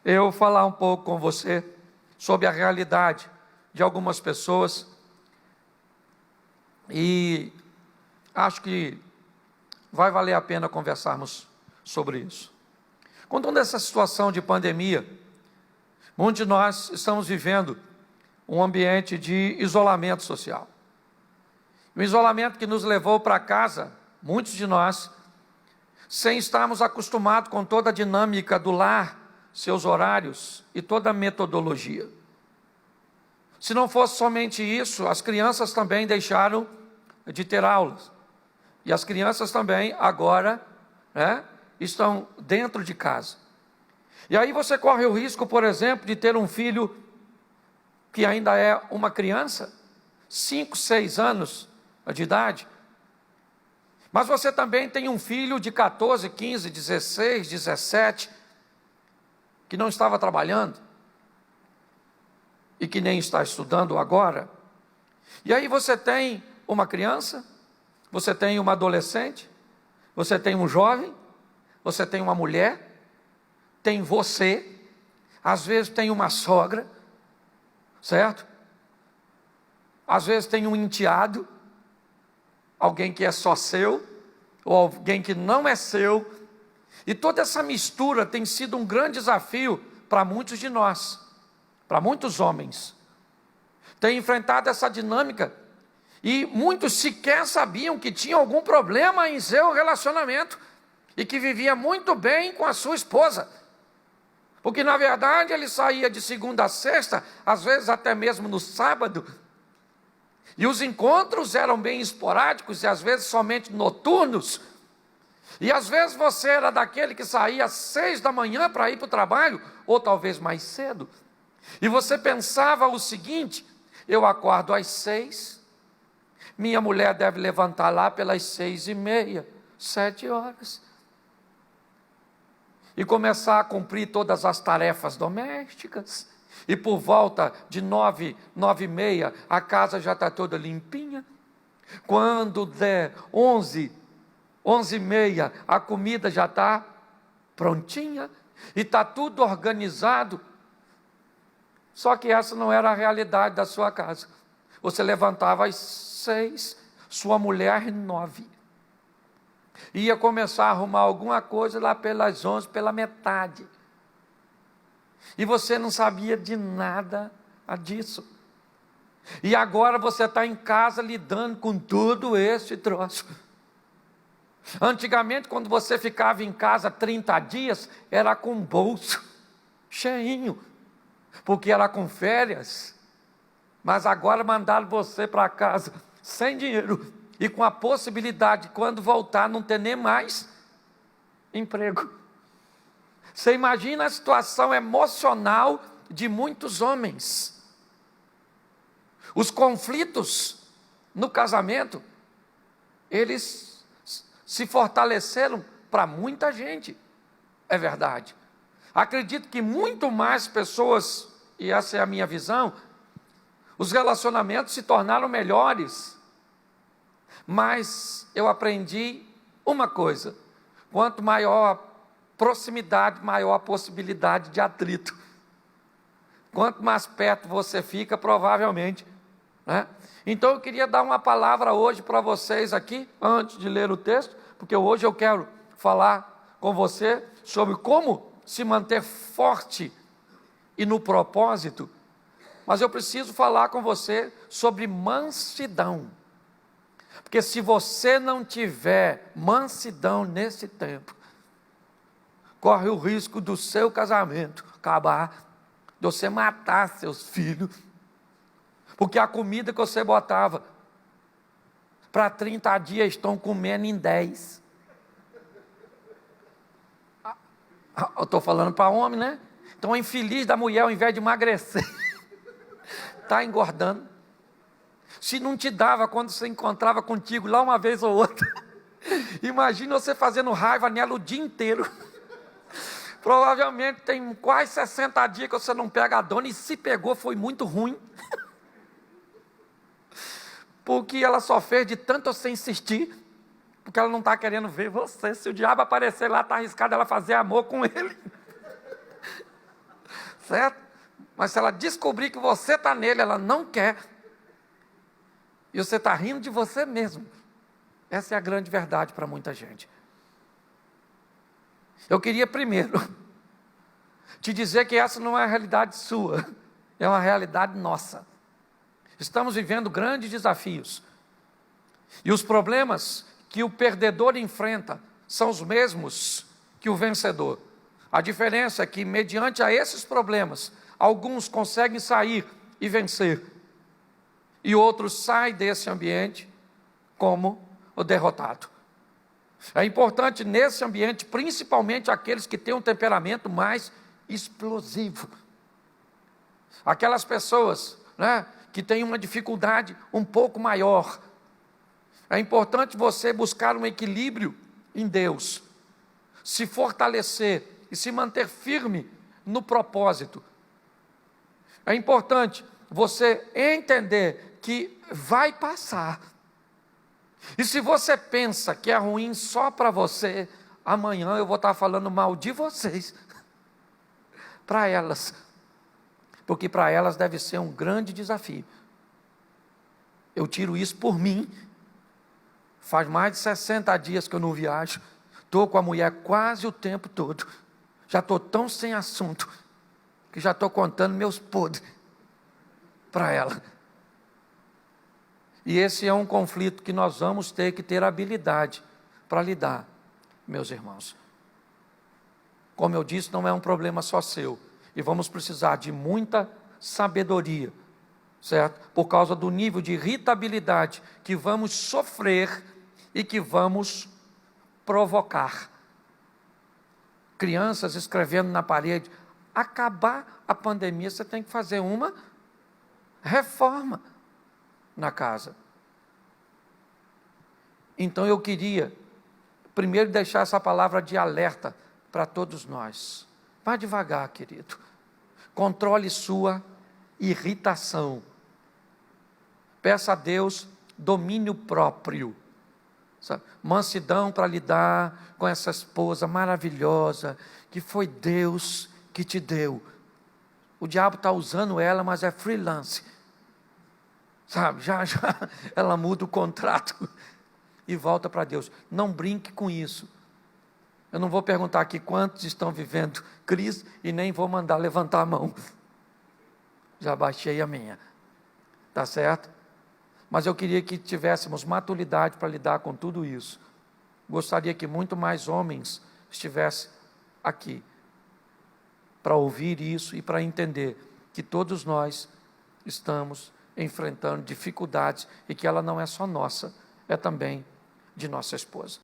eu falar um pouco com você sobre a realidade de algumas pessoas, e acho que vai valer a pena conversarmos sobre isso. Com toda essa situação de pandemia, muitos de nós estamos vivendo um ambiente de isolamento social. Um isolamento que nos levou para casa, muitos de nós, sem estarmos acostumados com toda a dinâmica do lar, seus horários e toda a metodologia. Se não fosse somente isso, as crianças também deixaram de ter aulas. E as crianças também agora, estão dentro de casa. E aí você corre o risco, por exemplo, de ter um filho que ainda é uma criança, 5, 6 anos de idade. Mas você também tem um filho de 14, 15, 16, 17, que não estava trabalhando e que nem está estudando agora. E aí você tem uma criança, você tem uma adolescente, você tem um jovem, você tem uma mulher, tem você, às vezes tem uma sogra, certo? Às vezes tem um enteado, alguém que é só seu, ou alguém que não é seu, e toda essa mistura tem sido um grande desafio para muitos de nós, para muitos homens. Tem enfrentado essa dinâmica, e muitos sequer sabiam que tinham algum problema em seu relacionamento, e que vivia muito bem com a sua esposa, porque na verdade ele saía de segunda a sexta, às vezes até mesmo no sábado, e os encontros eram bem esporádicos, e às vezes somente noturnos, e às vezes você era daquele que saía às 6 da manhã para ir para o trabalho, ou talvez mais cedo, e você pensava o seguinte: eu acordo às 6, minha mulher deve levantar lá pelas 6:30, 7 horas, e começar a cumprir todas as tarefas domésticas, e por volta de 9, 9:30, a casa já está toda limpinha. Quando der 11, 11:30, a comida já está prontinha, e está tudo organizado. Só que essa não era a realidade da sua casa. Você levantava às 6, sua mulher às 9. Ia começar a arrumar alguma coisa lá pelas 11, pela metade. E você não sabia de nada disso. E agora você está em casa lidando com tudo esse troço. Antigamente, quando você ficava em casa 30 dias, era com o bolso cheinho, porque era com férias. Mas agora mandaram você para casa sem dinheiro, e com a possibilidade de, quando voltar, não ter nem mais emprego. Você imagina a situação emocional de muitos homens. Os conflitos no casamento, eles se fortaleceram para muita gente, é verdade. Acredito que muito mais pessoas, e essa é a minha visão, os relacionamentos se tornaram melhores. Mas eu aprendi uma coisa: quanto maior a proximidade, maior a possibilidade de atrito. Quanto mais perto você fica, provavelmente, Então eu queria dar uma palavra hoje para vocês aqui, antes de ler o texto, porque hoje eu quero falar com você sobre como se manter forte e no propósito. Mas eu preciso falar com você sobre mansidão. Porque se você não tiver mansidão nesse tempo, corre o risco do seu casamento acabar, de você matar seus filhos, porque a comida que você botava para 30 dias estão comendo em 10. Eu estou falando para homem, né? Então, infeliz da mulher, ao invés de emagrecer, está engordando. Se não te dava quando você encontrava contigo lá uma vez ou outra, imagina você fazendo raiva nela o dia inteiro. Provavelmente tem quase 60 dias que você não pega a dona, e se pegou foi muito ruim. Porque ela só fez de tanto você insistir, porque ela não está querendo ver você. Se o diabo aparecer lá, está arriscado ela fazer amor com ele. certo? Mas se ela descobrir que você está nele, ela não quer. E você está rindo de você mesmo. Essa é a grande verdade para muita gente. Eu queria primeiro te dizer que essa não é a realidade sua, é uma realidade nossa. Estamos vivendo grandes desafios. E os problemas que o perdedor enfrenta são os mesmos que o vencedor. A diferença é que, mediante a esses problemas, alguns conseguem sair e vencer, e outros saem desse ambiente como o derrotado. É importante nesse ambiente, principalmente aqueles que têm um temperamento mais explosivo. Aquelas pessoas, né, que têm uma dificuldade um pouco maior. É importante você buscar um equilíbrio em Deus, se fortalecer e se manter firme no propósito. É importante você entender que vai passar. E se você pensa que é ruim só para você, amanhã eu vou estar falando mal de vocês para elas, porque para elas deve ser um grande desafio. Eu tiro isso por mim. Faz mais de 60 dias que eu não viajo, estou com a mulher quase o tempo todo, já estou tão sem assunto, que já estou contando meus podres para ela. E esse é um conflito que nós vamos ter que ter habilidade para lidar, meus irmãos. Como eu disse, não é um problema só seu, e vamos precisar de muita sabedoria, certo? Por causa do nível de irritabilidade que vamos sofrer e que vamos provocar. Crianças escrevendo na parede, acabar a pandemia, você tem que fazer uma reforma na casa. Então eu queria primeiro deixar essa palavra de alerta para todos nós. Vá devagar, querido. Controle sua irritação. Peça a Deus domínio próprio. Sabe? Mansidão para lidar com essa esposa maravilhosa, que foi Deus que te deu. O diabo está usando ela, mas é freelance. Sabe, já ela muda o contrato e volta para Deus. Não brinque com isso. Eu não vou perguntar aqui quantos estão vivendo crise e nem vou mandar levantar a mão. Já baixei a minha. Tá certo? Mas eu queria que tivéssemos maturidade para lidar com tudo isso. Gostaria que muito mais homens estivessem aqui para ouvir isso e para entender que todos nós estamos enfrentando dificuldades e que ela não é só nossa, é também de nossa esposa.